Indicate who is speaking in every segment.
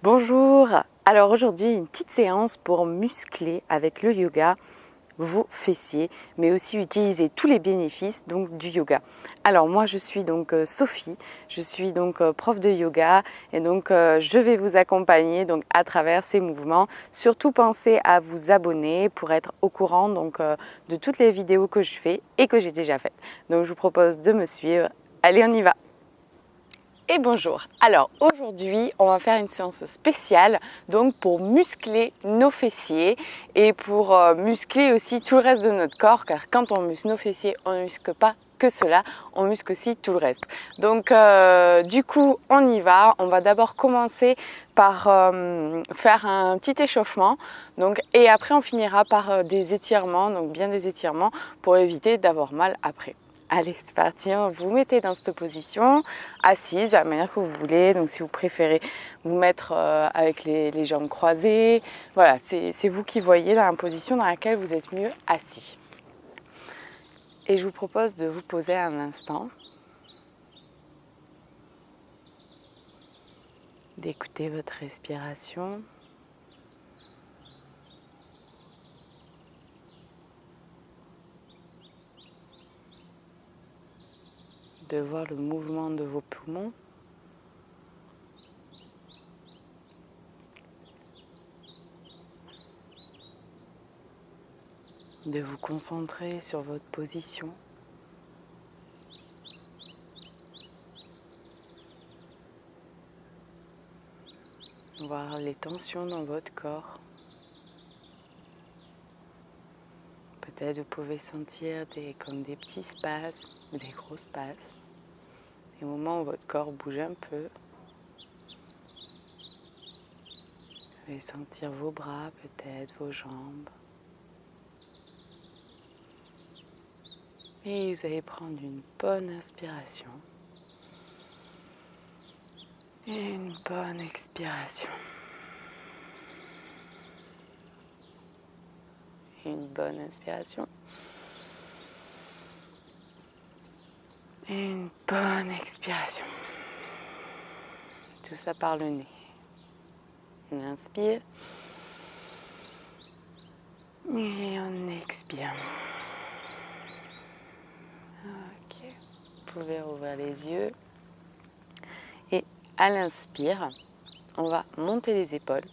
Speaker 1: Bonjour. Alors aujourd'hui une petite séance pour muscler avec le yoga vos fessiers, mais aussi utiliser tous les bénéfices donc du yoga. Alors moi je suis donc Sophie, je suis donc prof de yoga et donc je vais vous accompagner donc à travers ces mouvements. Surtout pensez à vous abonner pour être au courant donc de toutes les vidéos que je fais et que j'ai déjà faites. Donc je vous propose de me suivre. Allez, on y va. Et bonjour. Alors aujourd'hui on va faire une séance spéciale donc pour muscler nos fessiers et pour muscler aussi tout le reste de notre corps, car quand on muscle nos fessiers on ne muscle pas que cela, on muscle aussi tout le reste. Donc du coup on y va. On va d'abord commencer par faire un petit échauffement donc, et après on finira par des étirements, donc bien des étirements pour éviter d'avoir mal après. Allez, c'est parti, vous mettez dans cette position, assise, de la manière que vous voulez. Donc si vous préférez vous mettre avec les jambes croisées, voilà, c'est vous qui voyez dans la position dans laquelle vous êtes mieux assis. Et je vous propose de vous poser un instant, d'écouter votre respiration. De voir le mouvement de vos poumons. De vous concentrer sur votre position. Voir les tensions dans votre corps. Peut-être vous pouvez sentir comme des petits spasmes ou des gros spasmes. Des moments où votre corps bouge un peu. Vous allez sentir vos bras, peut-être vos jambes. Et vous allez prendre une bonne inspiration. Et une bonne expiration. Et une bonne inspiration. Et une bonne expiration. Tout ça par le nez. On inspire. Et on expire. Ok. Vous pouvez ouvrir les yeux. Et à l'inspire, on va monter les épaules.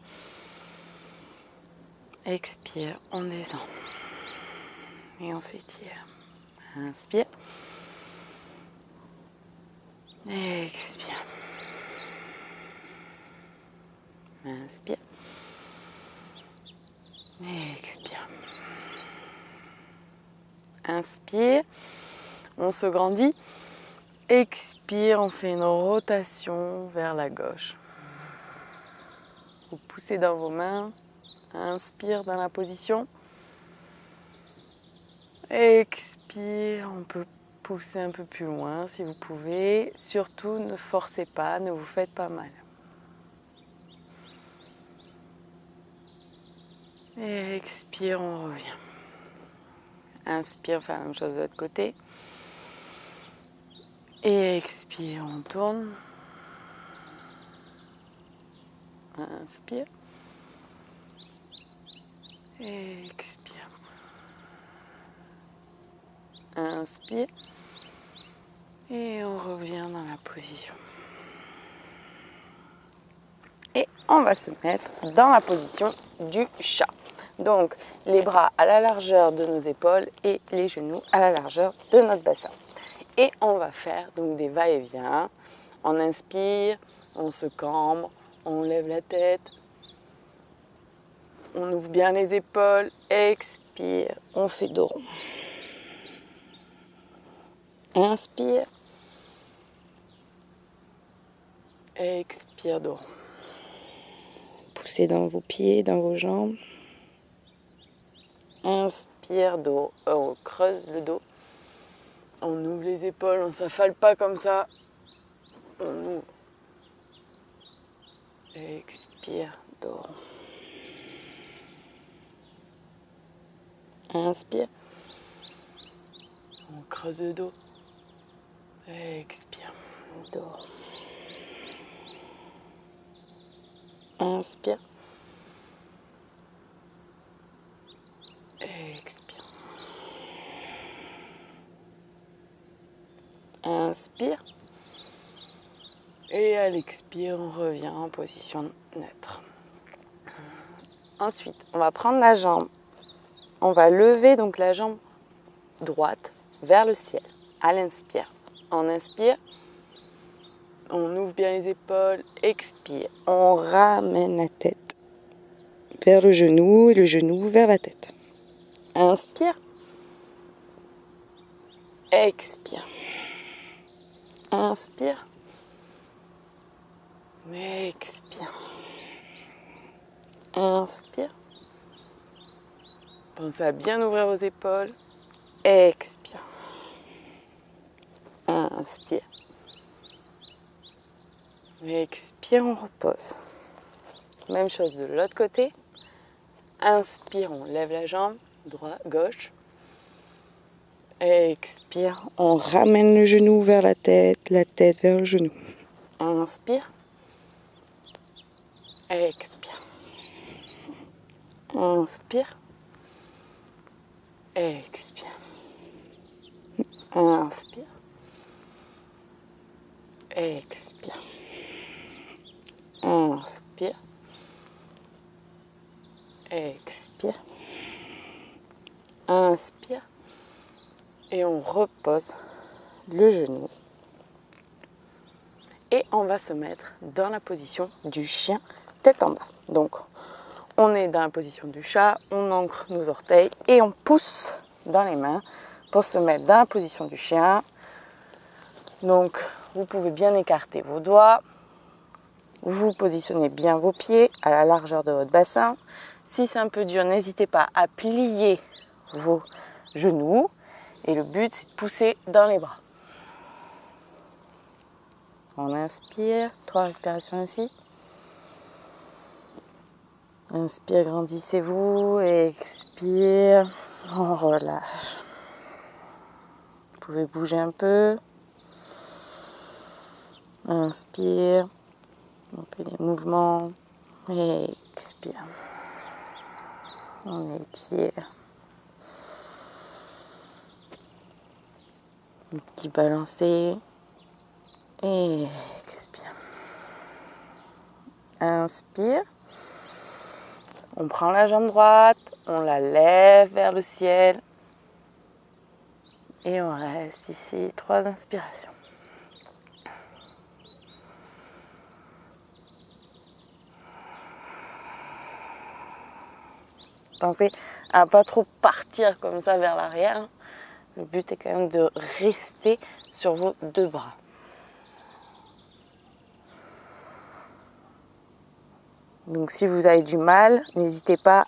Speaker 1: Expire, on descend. Et on s'étire. Inspire. Expire. Inspire. Expire. Inspire. On se grandit. Expire, on fait une rotation vers la gauche. Vous poussez dans vos mains. Inspire dans la position. Expire, on peut pousser un peu plus loin si vous pouvez. Surtout, ne forcez pas, ne vous faites pas mal. Et expire, on revient. Inspire, on fait la même chose de l'autre côté. Et expire, on tourne. Inspire. Et expire. Inspire. Et on revient dans la position. Et on va se mettre dans la position du chat. Donc les bras à la largeur de nos épaules et les genoux à la largeur de notre bassin. Et on va faire donc des va-et-vient. On inspire, on se cambre, on lève la tête, on ouvre bien les épaules, expire, on fait dos rond. Inspire, expire, dos rond. Poussez dans vos pieds, dans vos jambes. Inspire, dos, on creuse le dos. On ouvre les épaules, on ne s'affale pas comme ça. On ouvre. Expire, dos rond. Inspire. On creuse le dos. Expire, dos rond. Inspire. Expire. Inspire. Et à l'expire, on revient en position neutre. Ensuite, on va prendre la jambe. On va lever donc la jambe droite vers le ciel. À l'inspire. On inspire. On ouvre bien les épaules. Expire. On ramène la tête vers le genou et le genou vers la tête. Inspire. Expire. Inspire. Expire. Inspire. Pensez à bien ouvrir vos épaules. Expire. Inspire. Expire, on repose. Même chose de l'autre côté. Inspire, on lève la jambe, droite, gauche. Expire, on ramène le genou vers la tête vers le genou. Inspire. Expire. Inspire. Expire. Inspire. Expire. Inspire. Expire. Inspire. Et on repose le genou. Et on va se mettre dans la position du chien, tête en bas. Donc, on est dans la position du chat, on ancre nos orteils et on pousse dans les mains pour se mettre dans la position du chien. Donc, vous pouvez bien écarter vos doigts. Vous positionnez bien vos pieds à la largeur de votre bassin. Si c'est un peu dur, n'hésitez pas à plier vos genoux. Et le but, c'est de pousser dans les bras. On inspire, 3 respirations ici. Inspire, grandissez-vous. Expire, on relâche. Vous pouvez bouger un peu. Inspire, on fait des mouvements. Expire. On étire. Un petit balancé. Et expire. Inspire. On prend la jambe droite, on la lève vers le ciel. Et on reste ici 3 inspirations. Pensez à pas trop partir comme ça vers l'arrière. Le but est quand même de rester sur vos 2 bras. Donc si vous avez du mal, n'hésitez pas,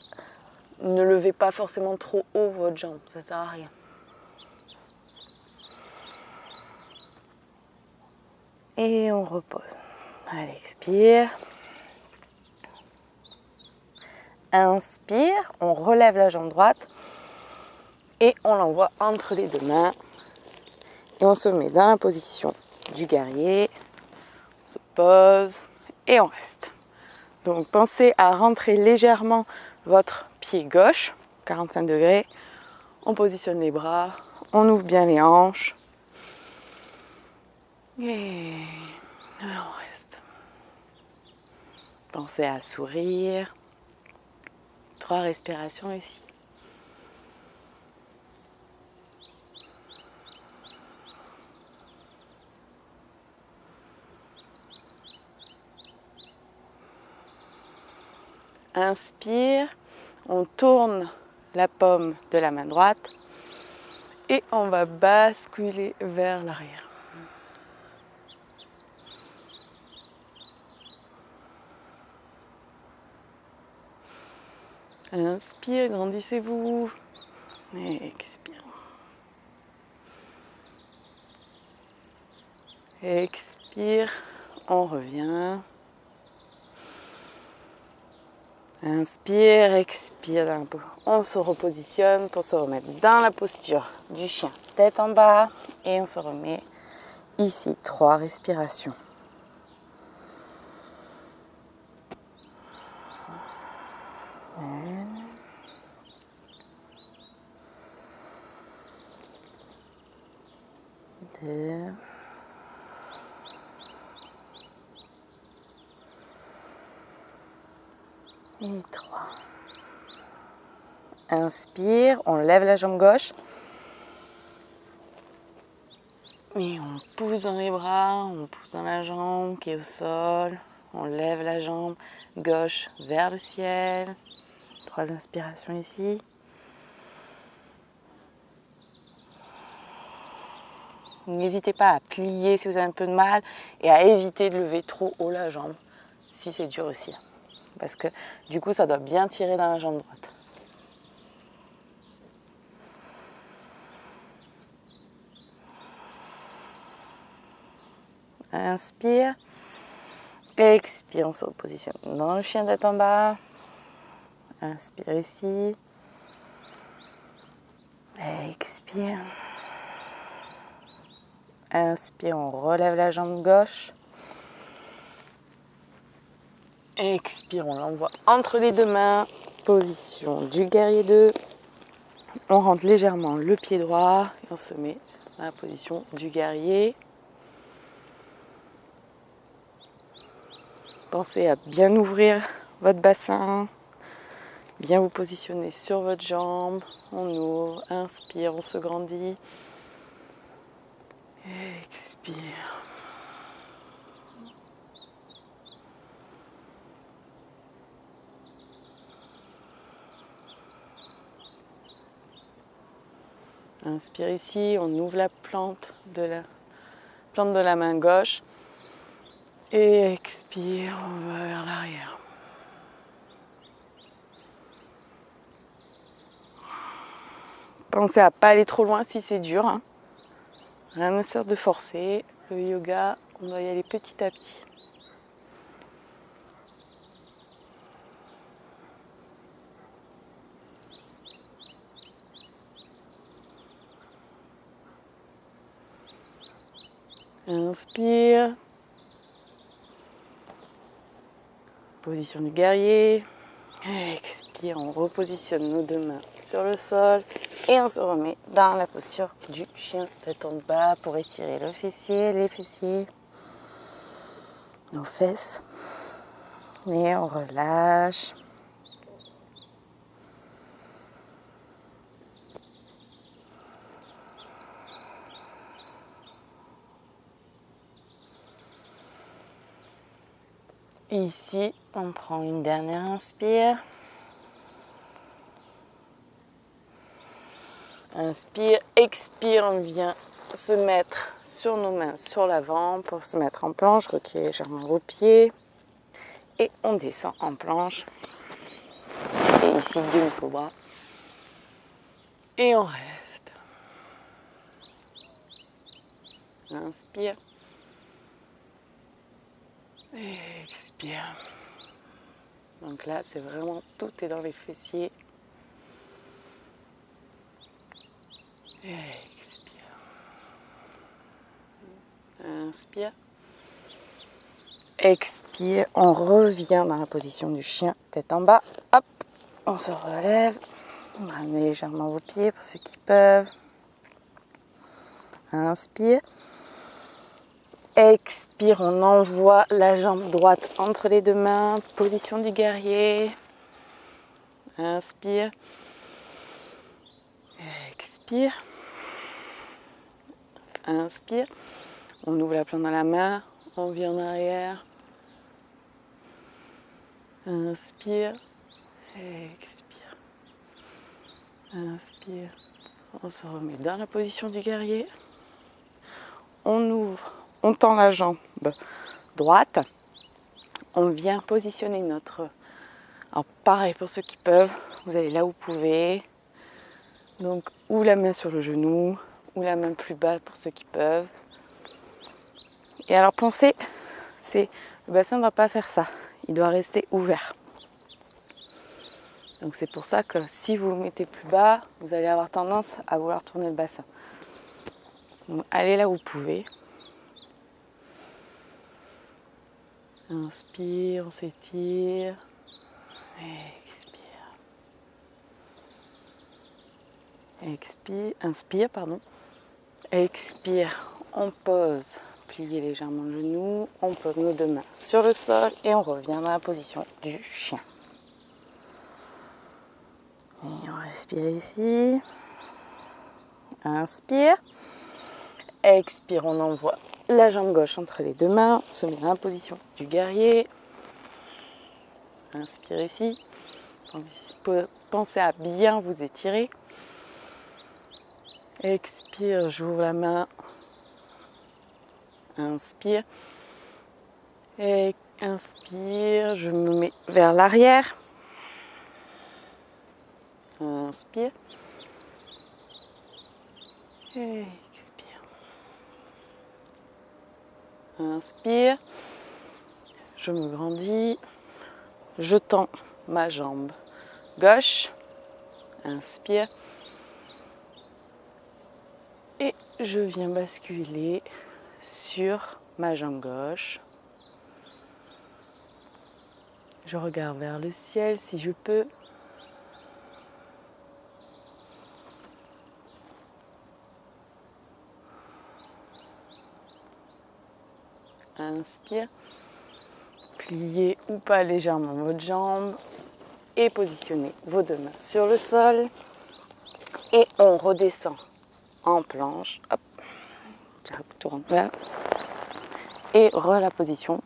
Speaker 1: ne levez pas forcément trop haut votre jambe, ça sert à rien. Et on repose. Allez, expire. Inspire, on relève la jambe droite et on l'envoie entre les 2 mains. Et on se met dans la position du guerrier. On se pose et on reste. Donc pensez à rentrer légèrement votre pied gauche, 45 degrés. On positionne les bras, on ouvre bien les hanches. Et on reste. Pensez à sourire. 3 respirations ici. Inspire, on tourne la paume de la main droite et on va basculer vers l'arrière. Inspire, grandissez-vous. Expire. Expire, on revient. Inspire, expire. On se repositionne pour se remettre dans la posture du chien, tête en bas. Et on se remet ici, 3 respirations. 2. Et 3. Inspire, on lève la jambe gauche. Et on pousse dans les bras, on pousse dans la jambe qui est au sol. On lève la jambe gauche vers le ciel. 3 inspirations ici. N'hésitez pas à plier si vous avez un peu de mal et à éviter de lever trop haut la jambe si c'est dur aussi. Parce que du coup, ça doit bien tirer dans la jambe droite. Inspire. Expire, on se repositionne dans le chien tête en bas. Inspire ici. Expire. Inspire, on relève la jambe gauche. Expire, on l'envoie entre les deux mains. Position du guerrier 2. On rentre légèrement le pied droit et on se met dans la position du guerrier. Pensez à bien ouvrir votre bassin, bien vous positionner sur votre jambe. On ouvre, inspire, on se grandit. Expire. Inspire ici, on ouvre la plante de la main gauche. Et expire, on va vers l'arrière. Pensez à ne pas aller trop loin si c'est dur. Hein. Rien ne sert de forcer. Le yoga, on doit y aller petit à petit. Inspire. Position du guerrier. Expire, on repositionne nos deux mains sur le sol et on se remet dans la posture du chien tête en bas pour étirer le fessier, les fessiers, nos fesses. Et on relâche. Et ici, on prend une dernière inspire. Inspire, expire, on vient se mettre sur nos mains sur l'avant pour se mettre en planche, reculer légèrement vos pieds et on descend en planche. Et ici, demi-cobra. Et on reste. Inspire. Et expire. Donc là, c'est vraiment tout est dans les fessiers. Et expire. Inspire. Expire. On revient dans la position du chien, tête en bas. Hop, on se relève. Ramenez légèrement vos pieds pour ceux qui peuvent. Inspire. Expire, on envoie la jambe droite entre les deux mains. Position du guerrier. Inspire. Expire. Inspire. On ouvre la plante dans la main. On vient en arrière. Inspire. Expire. Inspire. On se remet dans la position du guerrier. On ouvre. On tend la jambe droite. On vient positionner notre... Alors pareil pour ceux qui peuvent. Vous allez là où vous pouvez. Donc ou la main sur le genou, ou la main plus bas pour ceux qui peuvent. Et alors pensez, le bassin ne doit pas faire ça. Il doit rester ouvert. Donc c'est pour ça que si vous vous mettez plus bas, vous allez avoir tendance à vouloir tourner le bassin. Donc allez là où vous pouvez. Inspire, on s'étire. Expire. Inspire, pardon. Expire, on pose, pliez légèrement le genou, on pose nos deux mains sur le sol et on revient dans la position du chien. Et on respire ici. Inspire. Expire, on envoie la jambe gauche entre les deux mains, on se met dans la position du guerrier. Inspire ici. Pensez à bien vous étirer. Expire, j'ouvre la main. Inspire. Et inspire, je me mets vers l'arrière. Inspire. Et expire. Inspire. Je me grandis. Je tends ma jambe gauche. Inspire. Et je viens basculer sur ma jambe gauche. Je regarde vers le ciel si je peux. Inspire. Pliez ou pas légèrement votre jambe et positionnez vos deux mains sur le sol. Et on redescend en planche. Hop. Tourne vers. Et la position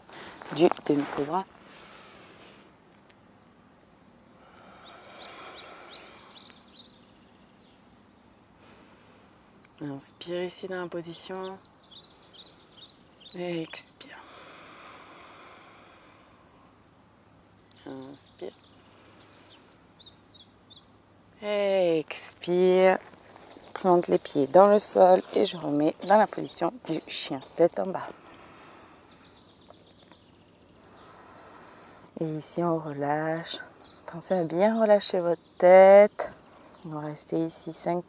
Speaker 1: du demi-cobra. Inspire ici dans la position. Et expire. Inspire. Et expire. Plante les pieds dans le sol et je remets dans la position du chien, tête en bas. Et ici on relâche. Pensez à bien relâcher votre tête. On va rester ici 5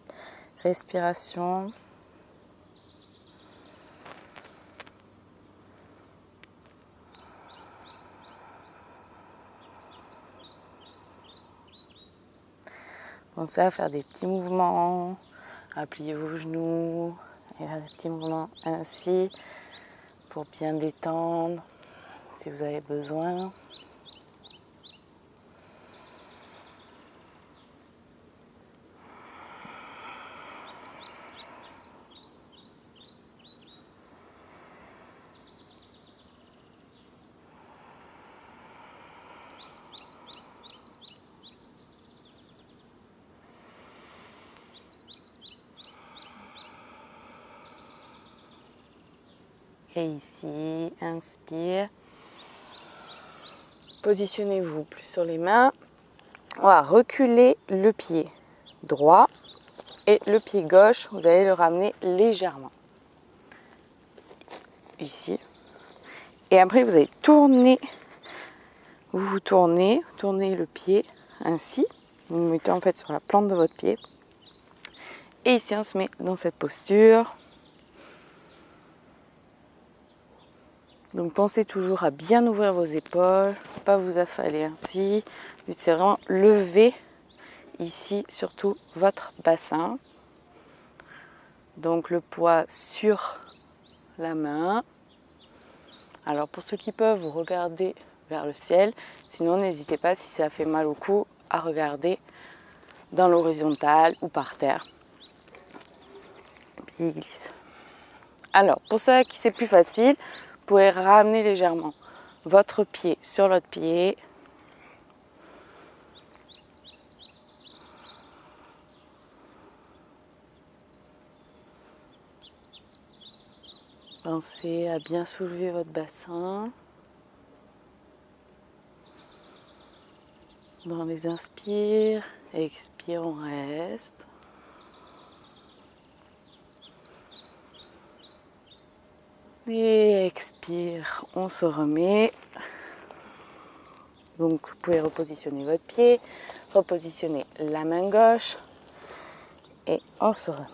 Speaker 1: respirations. Pensez à faire des petits mouvements, à plier vos genoux et à faire des petits mouvements ainsi pour bien détendre si vous avez besoin. Et ici, inspire. Positionnez-vous plus sur les mains. On va reculer le pied droit et le pied gauche, vous allez le ramener légèrement. Ici. Et après, vous allez tourner. Vous tournez le pied ainsi. Vous le mettez en fait sur la plante de votre pied. Et ici, on se met dans cette posture. Donc pensez toujours à bien ouvrir vos épaules, pas vous affaler ainsi. Le but c'est vraiment lever ici surtout votre bassin. Donc le poids sur la main. Alors pour ceux qui peuvent, vous regardez vers le ciel. Sinon n'hésitez pas, si ça fait mal au cou, à regarder dans l'horizontale ou par terre. Et il glisse. Alors pour ceux à qui c'est plus facile, vous pouvez ramener légèrement votre pied sur l'autre pied. Pensez à bien soulever votre bassin. Dans les inspires, expire, on reste. Et expire, on se remet. Donc vous pouvez repositionner votre pied, repositionner la main gauche et on se remet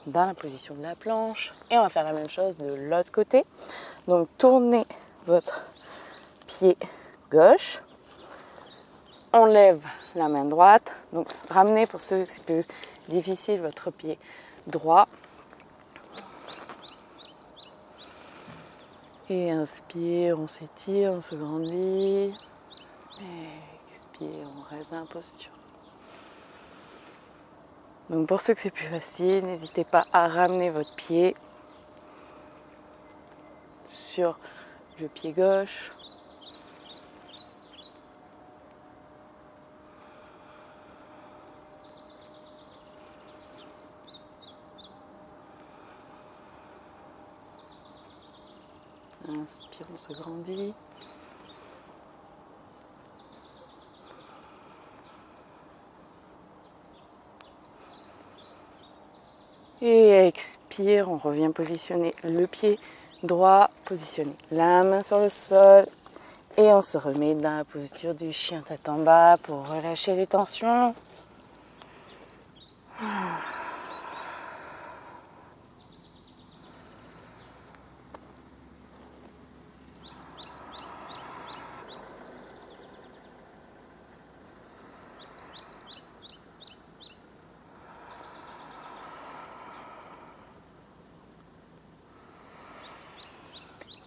Speaker 1: dans la position de la planche. Et on va faire la même chose de l'autre côté. Donc tournez votre pied gauche, on lève la main droite. Donc ramenez pour ceux qui c'est plus difficile votre pied droit. Et inspire, on s'étire, on se grandit. Et expire, on reste dans la posture. Donc pour ceux que c'est plus facile, n'hésitez pas à ramener votre pied sur le pied gauche. Inspire, on se grandit. Et expire, on revient positionner le pied droit, positionner la main sur le sol. Et on se remet dans la posture du chien tête en bas pour relâcher les tensions.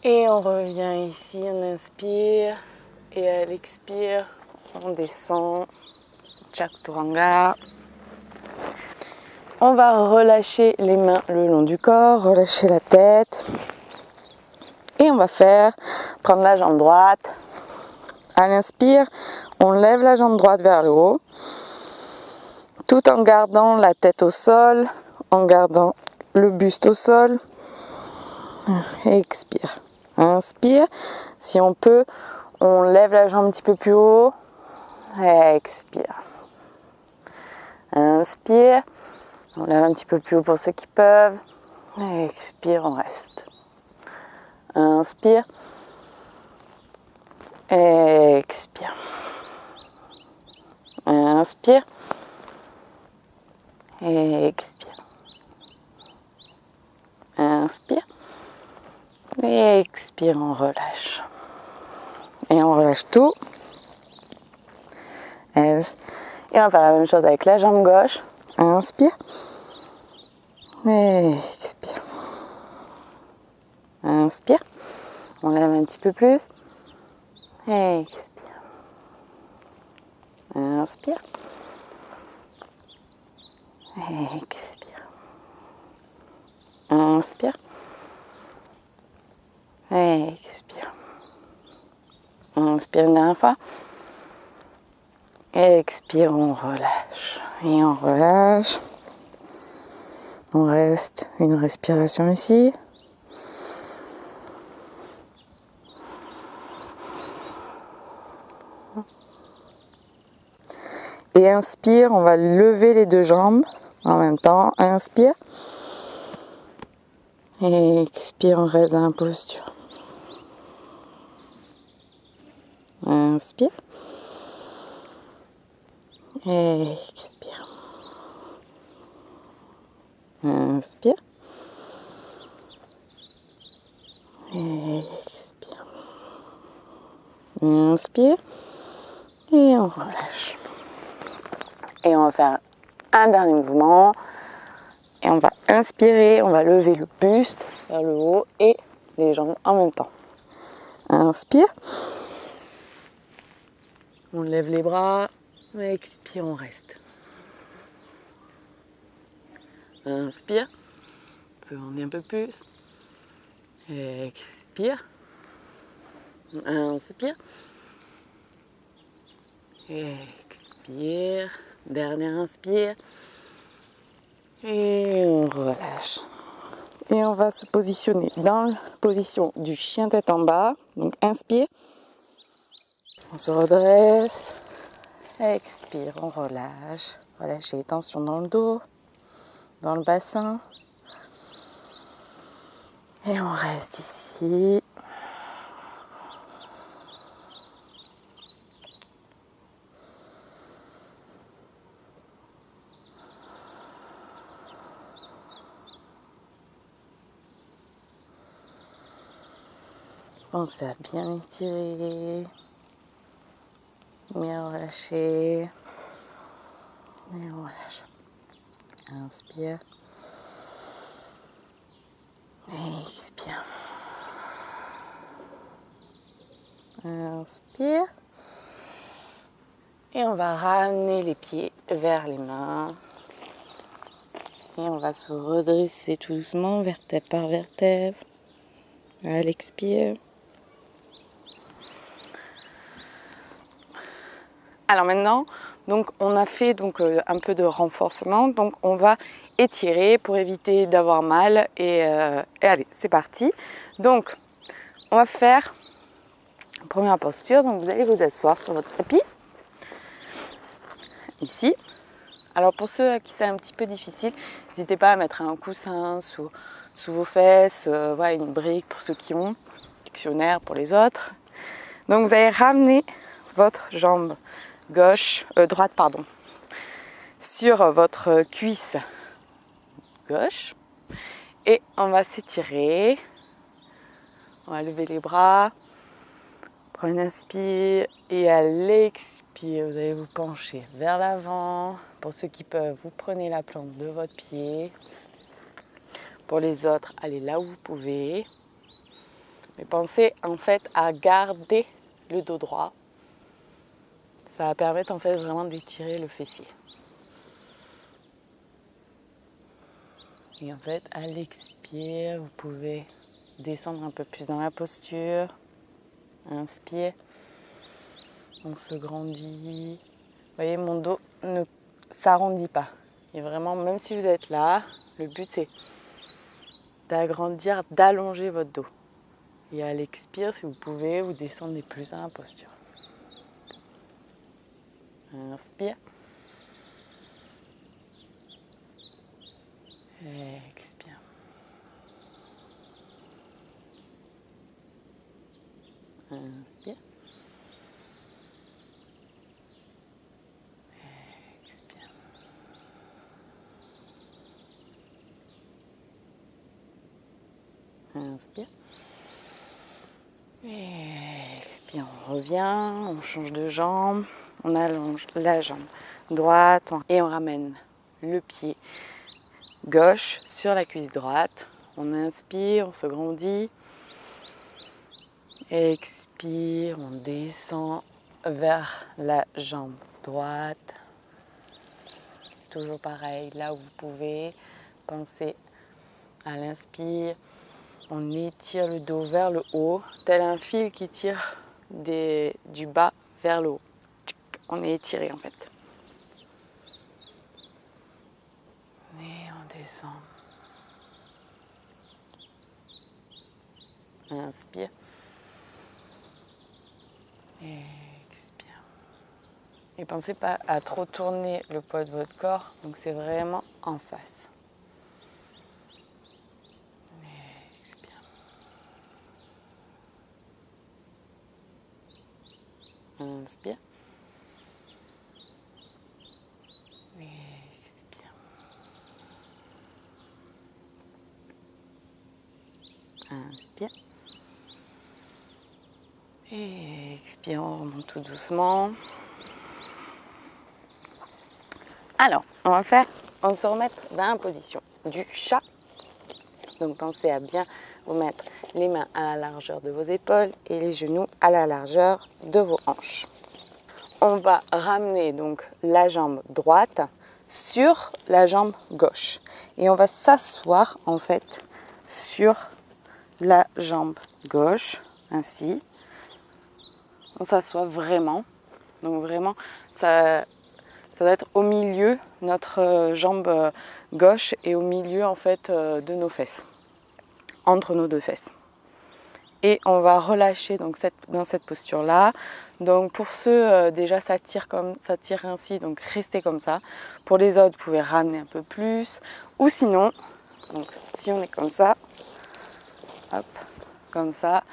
Speaker 1: Et on revient ici, on inspire et à l'expire, on descend, Chaturanga. On va relâcher les mains le long du corps, relâcher la tête. Et on va prendre la jambe droite. À l'inspire, on lève la jambe droite vers le haut, tout en gardant la tête au sol, en gardant le buste au sol. Et expire. Inspire. Si on peut, on lève la jambe un petit peu plus haut. Et expire. Inspire. On lève un petit peu plus haut pour ceux qui peuvent. Et expire, on reste. Inspire. Et expire. Inspire. Et expire. Inspire. Et expire, on relâche. Et on relâche tout. Et on va faire la même chose avec la jambe gauche. Inspire. Et expire. Inspire. On lève un petit peu plus. Et expire. Inspire. Et expire. Inspire. Et expire. Inspire une dernière fois. Et expire, on relâche. Et on relâche. On reste une respiration ici. Et inspire, on va lever les deux jambes en même temps. Inspire. Et expire, on reste dans la posture. Inspire. Et expire. Inspire. Et expire. Inspire. Et on relâche. Et on va faire un dernier mouvement. Et on va inspirer, on va lever le buste vers le haut et les jambes en même temps. Inspire. On lève les bras. Expire, on reste. Inspire. Se grandit un peu plus. Expire. Inspire. Expire. Dernière inspire. Et on relâche. Et on va se positionner dans la position du chien tête en bas. Donc inspire. On se redresse. Expire, on relâche. Relâchez les tensions dans le dos, dans le bassin. Et on reste ici. Pensez à bien étirer, bien relâcher. Et on relâche. Inspire. Et expire. Inspire. Et on va ramener les pieds vers les mains. Et on va se redresser tout doucement, vertèbre par vertèbre. À l'expire. Alors maintenant, donc on a fait un peu de renforcement. Donc on va étirer pour éviter d'avoir mal. Et allez, c'est parti. Donc on va faire première posture. Donc vous allez vous asseoir sur votre tapis. Ici. Alors pour ceux à qui c'est un petit peu difficile, n'hésitez pas à mettre un coussin sous vos fesses, voilà, une brique pour ceux qui ont, dictionnaire pour les autres. Donc vous allez ramener votre jambe droite sur votre cuisse gauche et on va s'étirer. On va lever les bras, prendre une inspire et à l'expire, vous allez vous pencher vers l'avant. Pour ceux qui peuvent, vous prenez la plante de votre pied. Pour les autres, allez là où vous pouvez. Mais pensez en fait à garder le dos droit. Ça va permettre en fait vraiment d'étirer le fessier. Et en fait, à l'expire, vous pouvez descendre un peu plus dans la posture. Inspire. On se grandit. Vous voyez, mon dos ne s'arrondit pas. Et vraiment, même si vous êtes là, le but c'est d'agrandir, d'allonger votre dos. Et à l'expire, si vous pouvez, vous descendez plus dans la posture. Inspire. Expire. Inspire. Expire. Inspire. Expire. On revient, on change de jambe, on allonge la jambe droite et on ramène le pied gauche sur la cuisse droite. On inspire, on se grandit. Expire, on descend vers la jambe droite. Toujours pareil, là où vous pouvez. Pensez à l'inspire. On étire le dos vers le haut, tel un fil qui tire du bas vers le haut. On est étiré en fait. Et on descend. Inspire. Expire. Et pensez pas à trop tourner le poids de votre corps, donc c'est vraiment en face. Expire. Inspire. Expire. Inspire. Et expire, on remonte tout doucement. Alors, on se remettre dans la position du chat. Donc pensez à bien vous mettre les mains à la largeur de vos épaules et les genoux à la largeur de vos hanches. On va ramener donc la jambe droite sur la jambe gauche. Et on va s'asseoir en fait sur la jambe gauche, ainsi. On s'assoit vraiment. Donc vraiment, ça doit être au milieu, notre jambe gauche est au milieu en fait de nos fesses, entre nos deux fesses. Et on va relâcher donc dans cette posture-là. Donc pour ceux, déjà ça tire ainsi, donc restez comme ça. Pour les autres, vous pouvez ramener un peu plus. Ou sinon, donc si on est comme ça, hop, comme ça.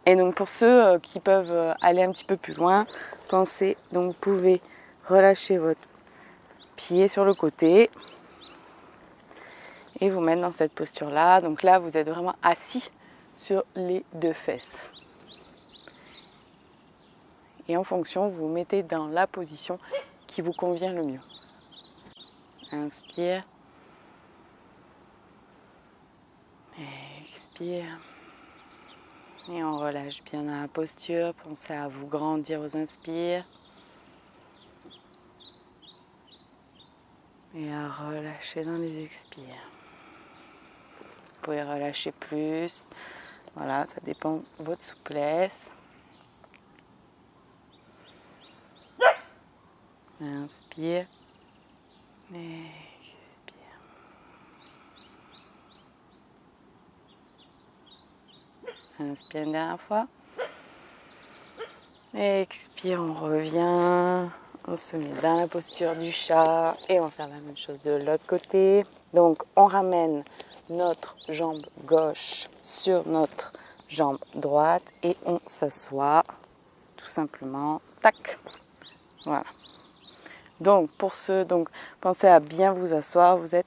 Speaker 1: Et donc pour ceux qui peuvent aller un petit peu plus loin, pensez, donc vous pouvez relâcher votre pied sur le côté et vous mettre dans cette posture là. Donc là vous êtes vraiment assis sur les deux fesses. Et en fonction, vous vous mettez dans la position qui vous convient le mieux. Inspire. Expire. Et on relâche bien dans la posture. Pensez à vous grandir aux inspires. Et à relâcher dans les expires. Vous pouvez relâcher plus. Voilà, ça dépend de votre souplesse. Inspire. Et expire. Inspire une dernière fois. Expire, on revient. On se met dans la posture du chat et on va faire la même chose de l'autre côté. Donc on ramène notre jambe gauche sur notre jambe droite et on s'assoit tout simplement. Tac. Voilà. Donc pour ceux, pensez à bien vous asseoir. Vous êtes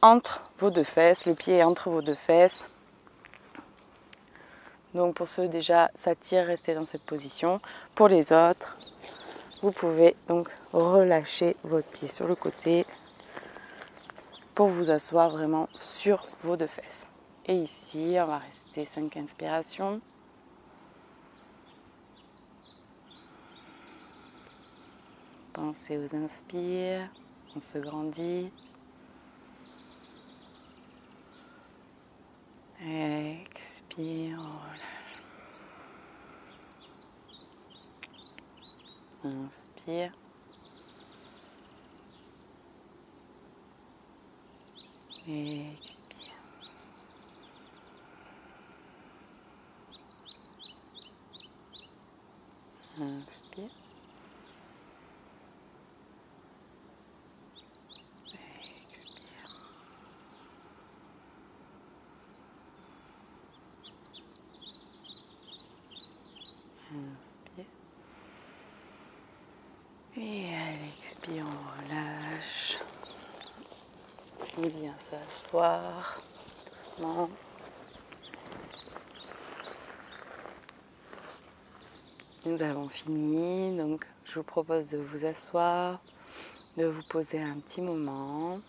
Speaker 1: entre vos deux fesses, le pied est entre vos deux fesses. Donc pour ceux déjà s'attirent, restez dans cette position. Pour les autres, vous pouvez donc relâcher votre pied sur le côté pour vous asseoir vraiment sur vos deux fesses. Et ici, on va rester 5 inspirations. Pensez aux inspires, on se grandit. Expire, on relâche. Inspire. Expire. Inspire. Expire. Inspire. Et à l'expire, on relâche. On vient s'asseoir doucement. Nous avons fini, donc je vous propose de vous asseoir, de vous poser un petit moment,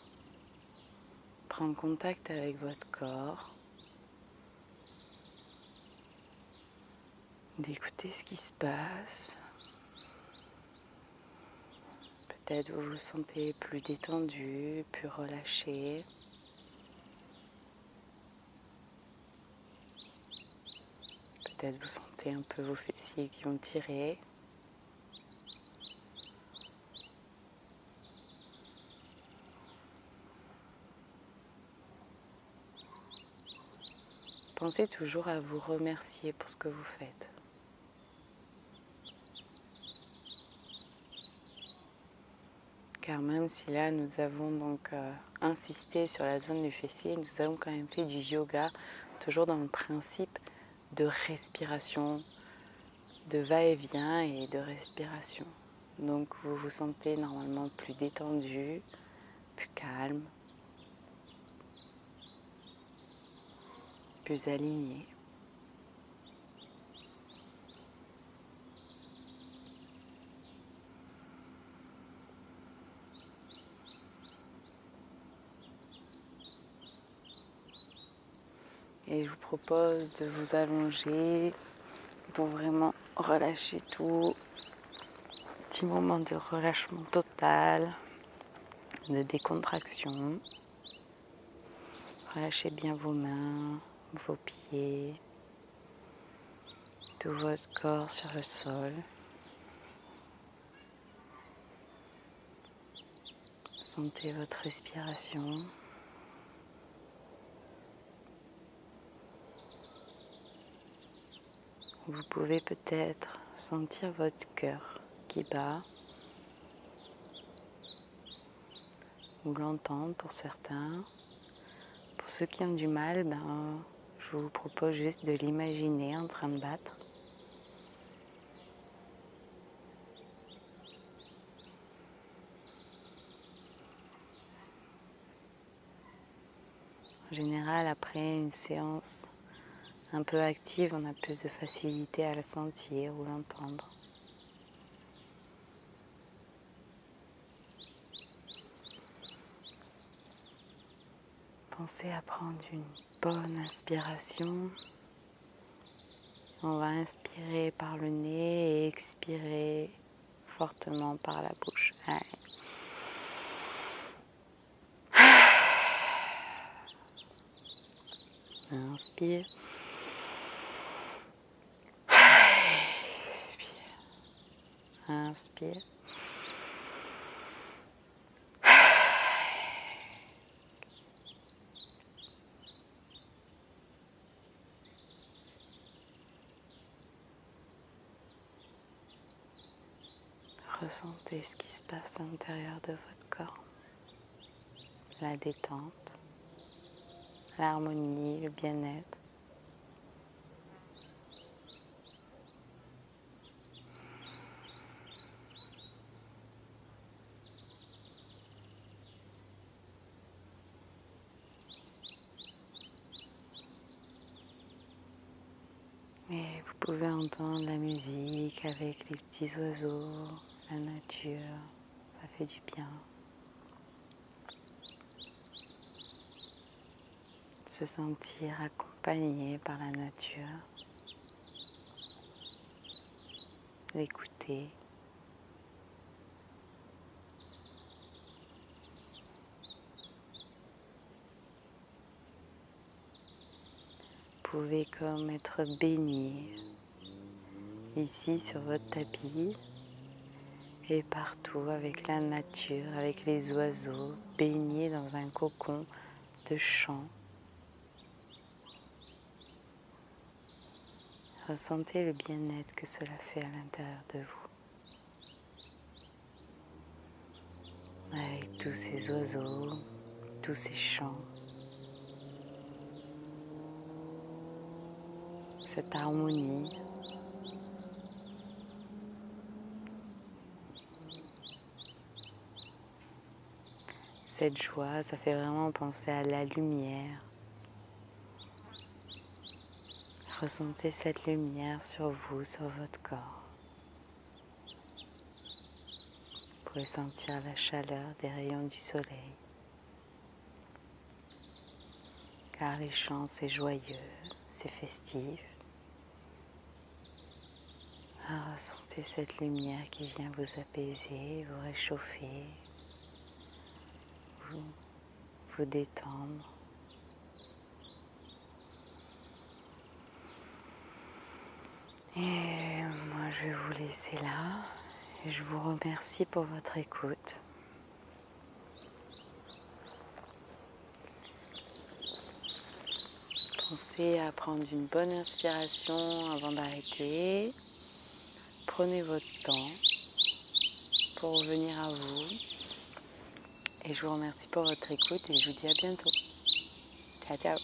Speaker 1: prendre contact avec votre corps, d'écouter ce qui se passe. Peut-être vous vous sentez plus détendu, plus relâché. Peut-être vous sentez un peu vos fessiers qui ont tiré. Pensez toujours à vous remercier pour ce que vous faites. Car même si là nous avons donc insisté sur la zone du fessier, nous avons quand même fait du yoga, toujours dans le principe de respiration, de va-et-vient et de respiration. Donc vous vous sentez normalement plus détendu, plus calme, plus aligné. Et je vous propose de vous allonger pour vraiment relâcher tout. Petit moment de relâchement total, de décontraction. Relâchez bien vos mains, vos pieds, tout votre corps sur le sol. Sentez votre respiration. Vous pouvez peut-être sentir votre cœur qui bat ou l'entendre pour certains. Pour ceux qui ont du mal, je vous propose juste de l'imaginer en train de battre. En général, après une séance un peu active, on a plus de facilité à la sentir ou l'entendre. Pensez à prendre une bonne inspiration On va inspirer par le nez et expirer fortement par la bouche. Allez. Inspire. Expire. Inspire. Ressentez ce qui se passe à l'intérieur de votre corps. La détente, l'harmonie, le bien-être. Et vous pouvez entendre la musique avec les petits oiseaux, la nature, ça fait du bien. Se sentir accompagné par la nature, l'écouter. Vous pouvez comme être béni ici sur votre tapis et partout avec la nature, avec les oiseaux, baignés dans un cocon de chant. Ressentez le bien-être que cela fait à l'intérieur de vous. Avec tous ces oiseaux, tous ces chants. Cette harmonie. Cette joie, ça fait vraiment penser à la lumière. Ressentez cette lumière sur vous, sur votre corps. Vous pouvez sentir la chaleur des rayons du soleil. Car les chants, c'est joyeux, c'est festif. Ressentez cette lumière qui vient vous apaiser, vous réchauffer, vous détendre. Et moi, je vais vous laisser là. Et je vous remercie pour votre écoute. Pensez à prendre une bonne inspiration avant d'arrêter. Prenez votre temps pour revenir à vous. Et je vous remercie pour votre écoute et je vous dis à bientôt. Ciao, ciao.